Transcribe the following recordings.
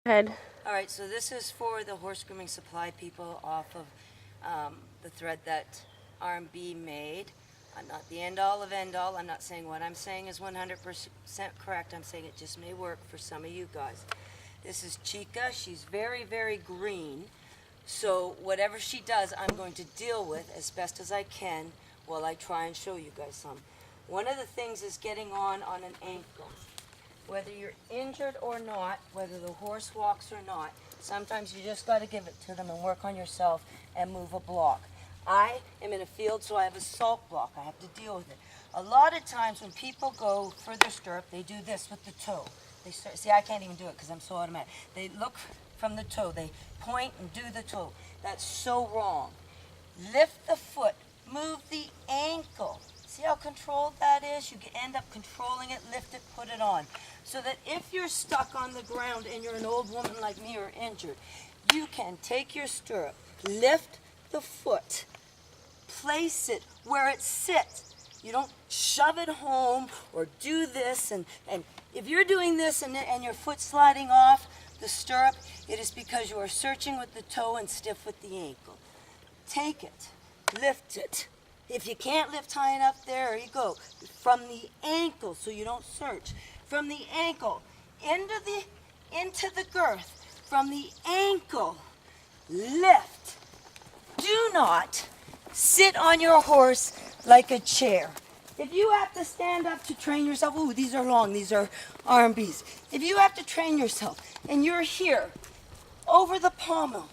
Head. All right, so this is for the horse grooming supply people off of the thread that R&B made. I'm not the end-all of end-all. I'm not saying what I'm saying is 100% correct. I'm saying it just may work for some of you guys. This is Chica. She's very, very green. So whatever she does, I'm going to deal with as best as I can while I try and show you guys some. One of the things is getting on an ankle. Whether you're injured or not, whether the horse walks or not, sometimes you just got to give it to them and work on yourself and move a block. I am in a field, so I have a salt block. I have to deal with it. A lot of times when people go for their stirrup, they do this with the toe. They start, see, I can't even do it because I'm so automatic. They look from the toe. They point and do the toe. That's so wrong. Lift the foot. Move the ankle. See how controlled that is? You end up controlling it, lift it, put it on. So that if you're stuck on the ground and you're an old woman like me or injured, you can take your stirrup, lift the foot, place it where it sits. You don't shove it home or do this. And if you're doing this and your foot's sliding off the stirrup, it is because you are searching with the toe and stiff with the ankle. Take it, lift it. If you can't lift high enough, there you go. From the ankle, so you don't search. From the ankle into the girth. From the ankle, lift. Do not sit on your horse like a chair. If you have to stand up to train yourself, ooh, these are long, these are R&Bs. If you have to train yourself and you're here over the pommel,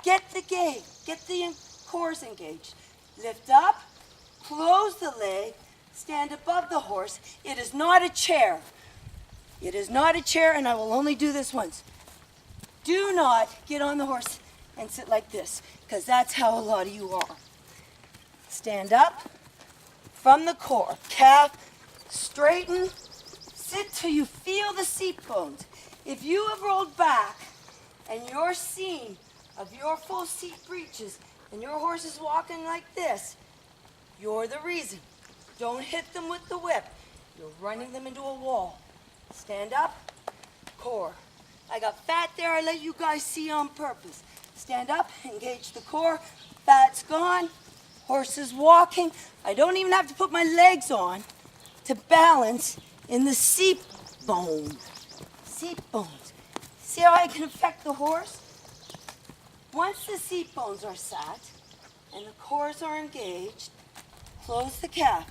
get the gate, get the cores engaged. Lift up, close the leg, stand above the horse. It is not a chair. It is not a chair, and I will only do this once. Do not get on the horse and sit like this, because that's how a lot of you are. Stand up from the core, calf, straighten, sit till you feel the seat bones. If you have rolled back and your seam of your full seat breeches and your horse is walking like this, you're the reason. Don't hit them with the whip. You're running them into a wall. Stand up, core. I got fat there, I let you guys see on purpose. Stand up, engage the core, fat's gone, horse is walking. I don't even have to put my legs on to balance in the seat bone. Seat bones. See how I can affect the horse? Once the seat bones are sat and the cores are engaged, close the calf.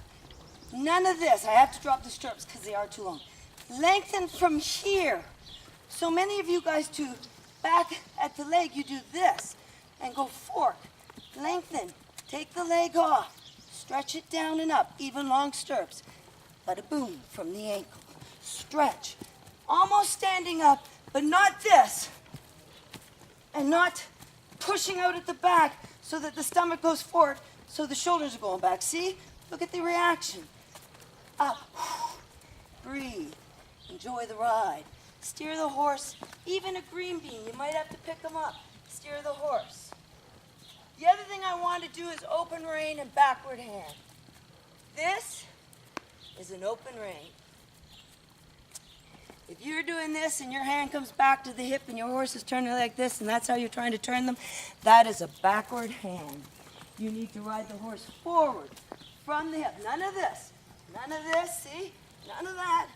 None of this. I have to drop the stirrups because they are too long. Lengthen from here. So many of you guys do back at the leg, you do this and go fork. Lengthen. Take the leg off. Stretch it down and up. Even long stirrups. Bada boom from the ankle. Stretch. Almost standing up, but not this. And not pushing out at the back so that the stomach goes forward, so the shoulders are going back. See? Look at the reaction. Up. Breathe. Enjoy the ride. Steer the horse. Even a green bean, you might have to pick them up. Steer the horse. The other thing I want to do is open rein and backward hand. This is an open rein. If you're doing this and your hand comes back to the hip and your horse is turning like this and that's how you're trying to turn them, that is a backward hand. You need to ride the horse forward from the hip. None of this. None of this, see? None of that.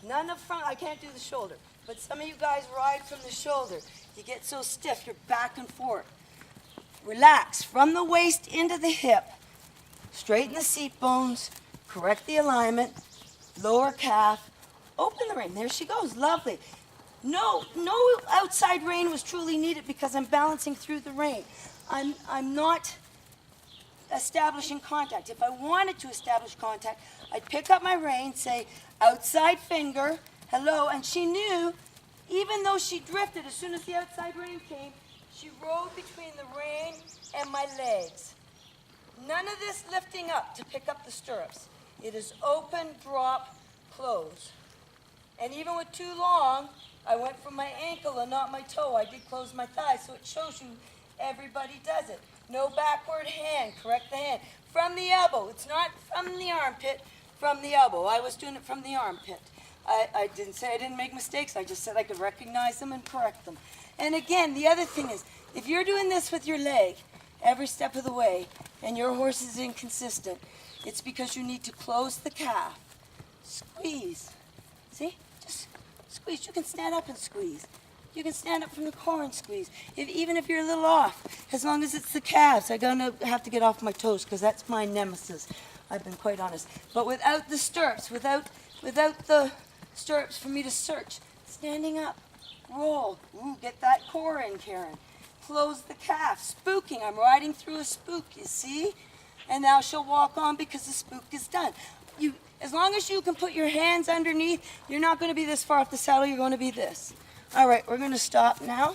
None of front. I can't do the shoulder. But some of you guys ride from the shoulder. You get so stiff, you're back and forth. Relax from the waist into the hip. Straighten the seat bones. Correct the alignment. Lower calf. Open the rein. There she goes. Lovely. No outside rein was truly needed because I'm balancing through the rein. I'm not establishing contact. If I wanted to establish contact, I'd pick up my rein, say outside finger, hello, and she knew, even though she drifted, as soon as the outside rein came, she rode between the rein and my legs. None of this lifting up to pick up the stirrups. It is open, drop, close. And even with too long, I went from my ankle and not my toe. I did close my thigh, so it shows you everybody does it. No backward hand, correct the hand. From the elbow, it's not from the armpit, from the elbow. I was doing it from the armpit. I didn't say I didn't make mistakes. I just said I could recognize them and correct them. And again, the other thing is, if you're doing this with your leg every step of the way and your horse is inconsistent, it's because you need to close the calf. Squeeze. See? Just squeeze. You can stand up and squeeze. You can stand up from the car and squeeze. Even if you're a little off, as long as it's the calves. I'm going to have to get off my toes because that's my nemesis. I've been quite honest. But without the stirrups, without the stirrups for me to search, standing up, roll. Ooh, get that core in, Karen. Close the calf. Spooking. I'm riding through a spook, you see? And now she'll walk on because the spook is done. As long as you can put your hands underneath, you're not going to be this far off the saddle. You're going to be this. All right, we're going to stop now.